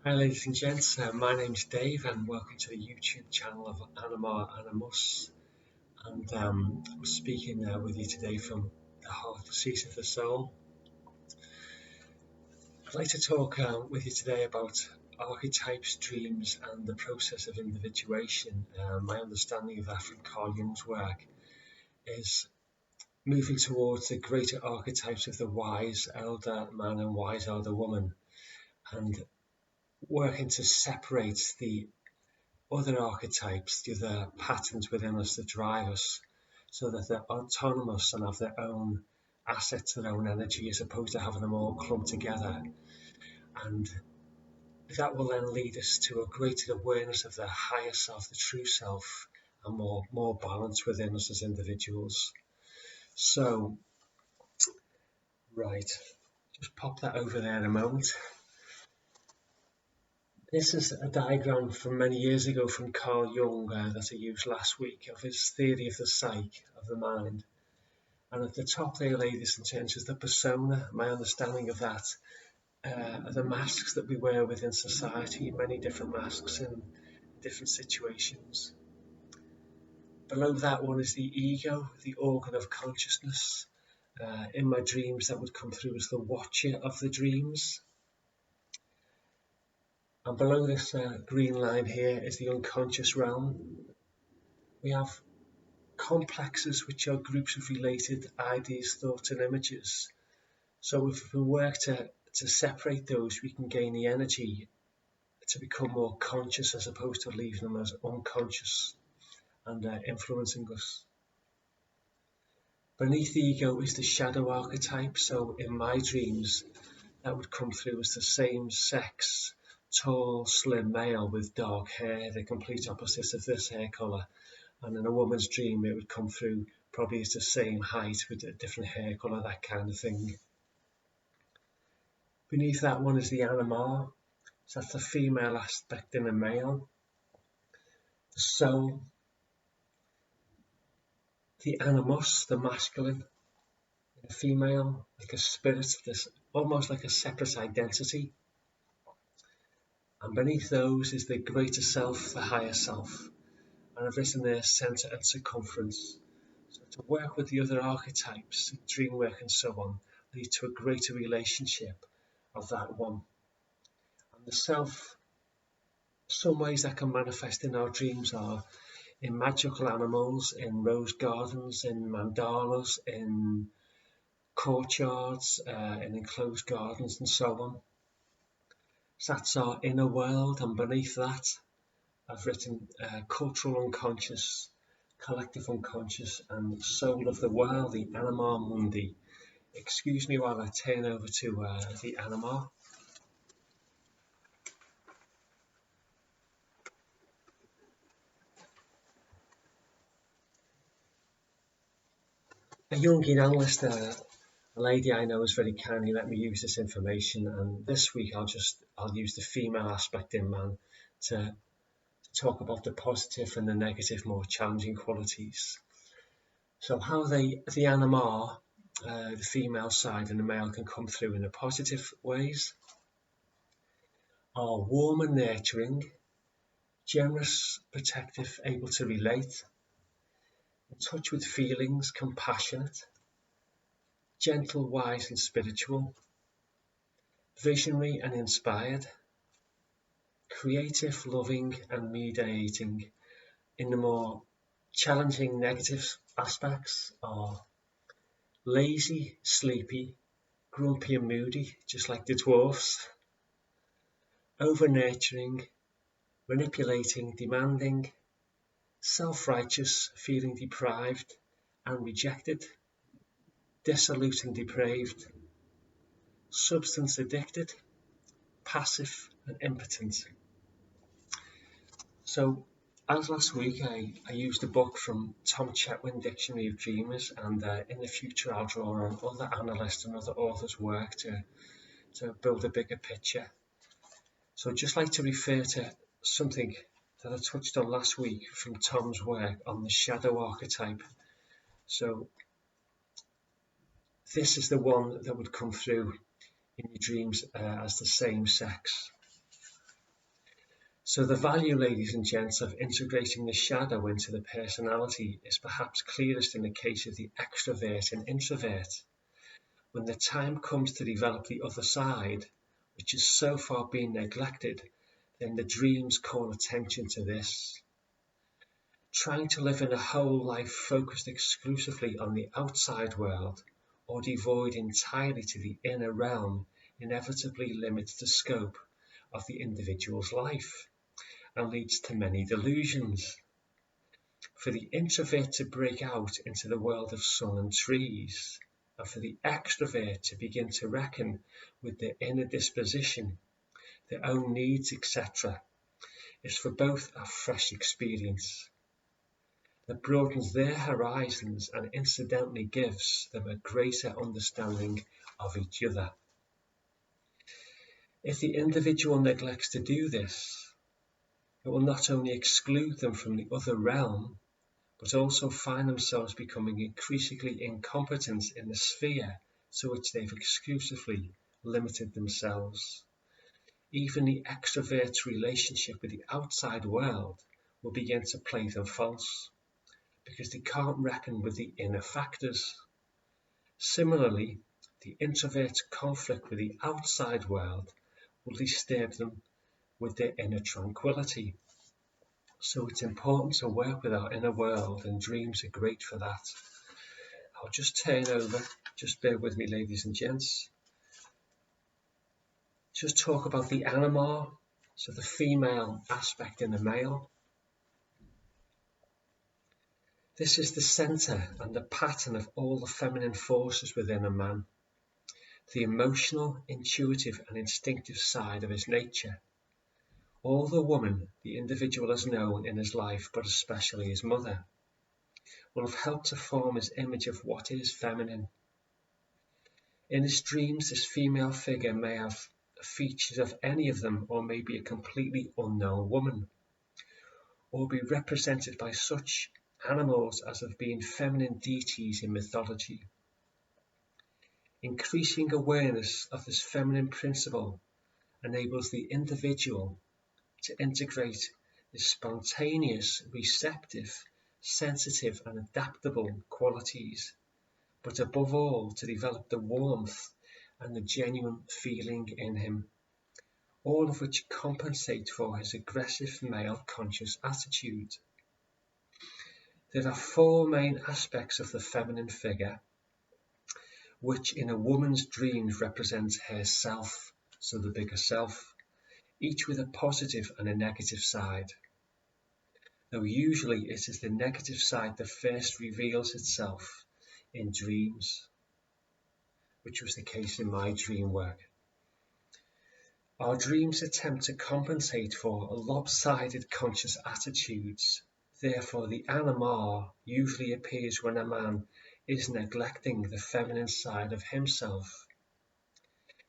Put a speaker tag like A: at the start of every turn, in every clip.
A: Hi ladies and gents, my name's Dave and welcome to the YouTube channel of Anima Animus, and I'm speaking with you today from the heart, the seat of the soul. I'd like to talk with you today about archetypes, dreams and the process of individuation. My understanding of that from Carl Jung's work is moving towards the greater archetypes of the wise elder man and wise elder woman, and working to separate the other archetypes, the other patterns within us that drive us, so that they're autonomous and have their own assets, their own energy, as opposed to having them all clumped together. And that will then lead us to a greater awareness of the higher self, the true self, and more balance within us as individuals. So, right, just pop that over there a moment. This is a diagram from many years ago from Carl Jung that I used last week of his theory of the psyche, of the mind. And at the top there, ladies and gents, is the persona. My understanding of that are the masks that we wear within society, many different masks in different situations. Below that one is the ego, the organ of consciousness. In my dreams, that would come through as the watcher of the dreams. And below this green line here is the unconscious realm. We have complexes, which are groups of related ideas, thoughts and images. So if we work to separate those, we can gain the energy to become more conscious as opposed to leaving them as unconscious and influencing us. Beneath the ego is the shadow archetype. So in my dreams, that would come through as the same sex, tall, slim male with dark hair, the complete opposite of this hair colour. And in a woman's dream, it would come through probably as the same height with a different hair colour, that kind of thing. Beneath that one is the anima. So that's the female aspect in a male. The soul, the animus, the masculine in a female, like a spirit, this almost like a separate identity. And beneath those is the greater self, the higher self. And I've written there centre and circumference. So to work with the other archetypes, dream work and so on, lead to a greater relationship of that one. And the self, some ways that can manifest in our dreams are in magical animals, in rose gardens, in mandalas, in courtyards, in enclosed gardens and so on. So that's our inner world, and beneath that I've written cultural unconscious, collective unconscious and soul of the world, the anima mundi. Excuse me while I turn over to the anima. A Jungian analyst, a lady I know, has very kindly let me use this information, and this week I'll use the female aspect in man to talk about the positive and the negative, more challenging qualities. So how the anima, the female side and the male, can come through in the positive ways are warm and nurturing, generous, protective, able to relate, in touch with feelings, compassionate, gentle, wise and spiritual, visionary and inspired, creative, loving and mediating. In the more challenging negative aspects are lazy, sleepy, grumpy and moody, just like the dwarfs, over-nurturing, manipulating, demanding, self-righteous, feeling deprived and rejected, dissolute and depraved, substance addicted, passive and impotent. So as last week I used a book from Tom Chetwynd, Dictionary of Dreamers, and in the future I'll draw on other analysts and other authors' work to build a bigger picture. So I'd just like to refer to something that I touched on last week from Tom's work on the shadow archetype. So this is the one that would come through in your dreams as the same sex. So the value, ladies and gents, of integrating the shadow into the personality is perhaps clearest in the case of the extrovert and introvert. When the time comes to develop the other side, which has so far been neglected, then the dreams call attention to this. Trying to live in a whole life focused exclusively on the outside world, or devoid entirely to the inner realm, inevitably limits the scope of the individual's life and leads to many delusions. For the introvert to break out into the world of sun and trees, and for the extrovert to begin to reckon with their inner disposition, their own needs, etc., is for both a fresh experience that broadens their horizons and incidentally gives them a greater understanding of each other. If the individual neglects to do this, it will not only exclude them from the other realm, but also find themselves becoming increasingly incompetent in the sphere to which they've exclusively limited themselves. Even the extrovert's relationship with the outside world will begin to play them false, because they can't reckon with the inner factors. Similarly, the introvert's conflict with the outside world will disturb them with their inner tranquility. So it's important to work with our inner world, and dreams are great for that. I'll just turn over, just bear with me, ladies and gents. Just talk about the anima, so the female aspect in the male. This is the center and the pattern of all the feminine forces within a man, the emotional, intuitive and instinctive side of his nature. All the woman the individual has known in his life, but especially his mother, will have helped to form his image of what is feminine. In his dreams, this female figure may have features of any of them, or may be a completely unknown woman, or be represented by such animals as have been feminine deities in mythology. Increasing awareness of this feminine principle enables the individual to integrate the spontaneous, receptive, sensitive and adaptable qualities, but above all to develop the warmth and the genuine feeling in him, all of which compensate for his aggressive male conscious attitude. There are four main aspects of the feminine figure, which in a woman's dreams represents her self, so the bigger self, each with a positive and a negative side. Though usually it is the negative side that first reveals itself in dreams, which was the case in my dream work. Our dreams attempt to compensate for lopsided conscious attitudes. Therefore, the anima usually appears when a man is neglecting the feminine side of himself,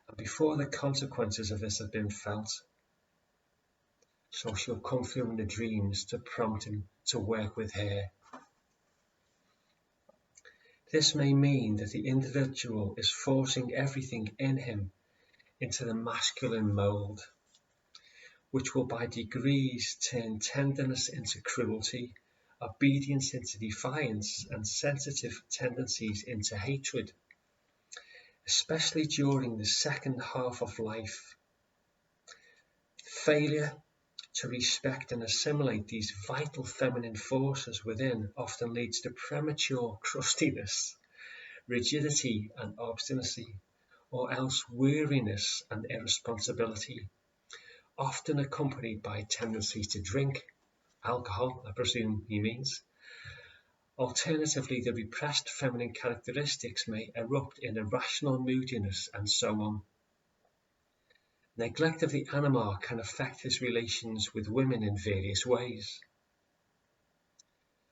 A: and before the consequences of this have been felt. So she'll come through in the dreams to prompt him to work with her. This may mean that the individual is forcing everything in him into the masculine mould, which will by degrees turn tenderness into cruelty, obedience into defiance, and sensitive tendencies into hatred, especially during the second half of life. Failure to respect and assimilate these vital feminine forces within often leads to premature crustiness, rigidity and obstinacy, or else weariness and irresponsibility, often accompanied by a tendency to drink, alcohol, I presume he means. Alternatively, the repressed feminine characteristics may erupt in irrational moodiness and so on. Neglect of the anima can affect his relations with women in various ways.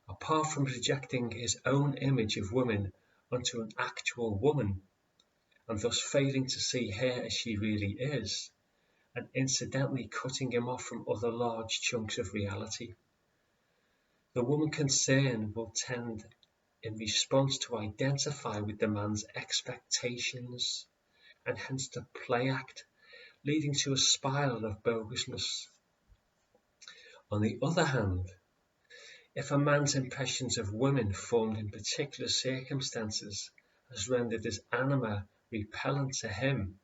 A: Apart from projecting his own image of women onto an actual woman, and thus failing to see her as she really is, and incidentally cutting him off from other large chunks of reality, the woman concerned will tend in response to identify with the man's expectations, and hence to play act, leading to a spiral of bogusness. On the other hand, if a man's impressions of women formed in particular circumstances has rendered his anima repellent to him,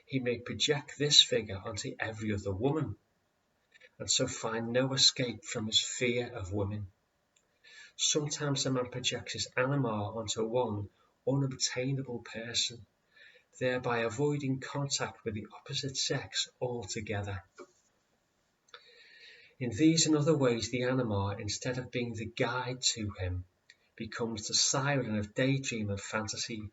A: he may project this figure onto every other woman, and so find no escape from his fear of women. Sometimes a man projects his anima onto one unobtainable person, thereby avoiding contact with the opposite sex altogether. In these and other ways, the anima, instead of being the guide to him, becomes the siren of daydream and fantasy,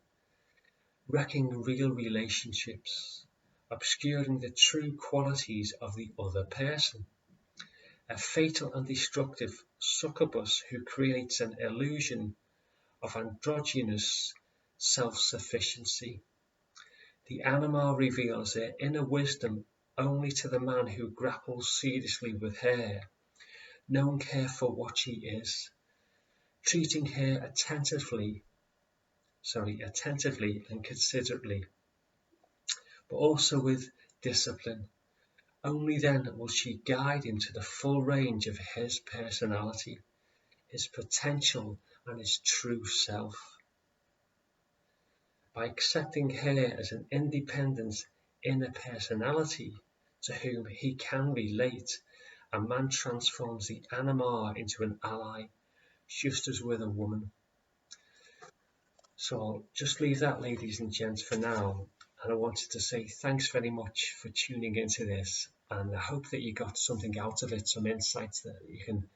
A: wrecking real relationships, obscuring the true qualities of the other person. A fatal and destructive succubus who creates an illusion of androgynous self-sufficiency. The anima reveals their inner wisdom only to the man who grapples seriously with her, knowing her for what she is, treating her attentively and considerately, but also with discipline. Only then will she guide him to the full range of his personality, his potential, and his true self. By accepting her as an independent inner personality to whom he can relate, a man transforms the anima into an ally, just as with a woman. So I'll just leave that, ladies and gents, for now. And I wanted to say thanks very much for tuning into this. And I hope that you got something out of it, some insights that you can,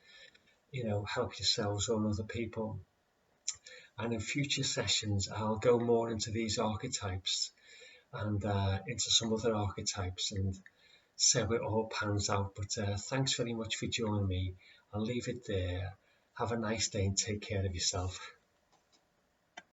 A: help yourselves or other people. And in future sessions, I'll go more into these archetypes and into some other archetypes and see how it all pans out. But thanks very much for joining me. I'll leave it there. Have a nice day and take care of yourself.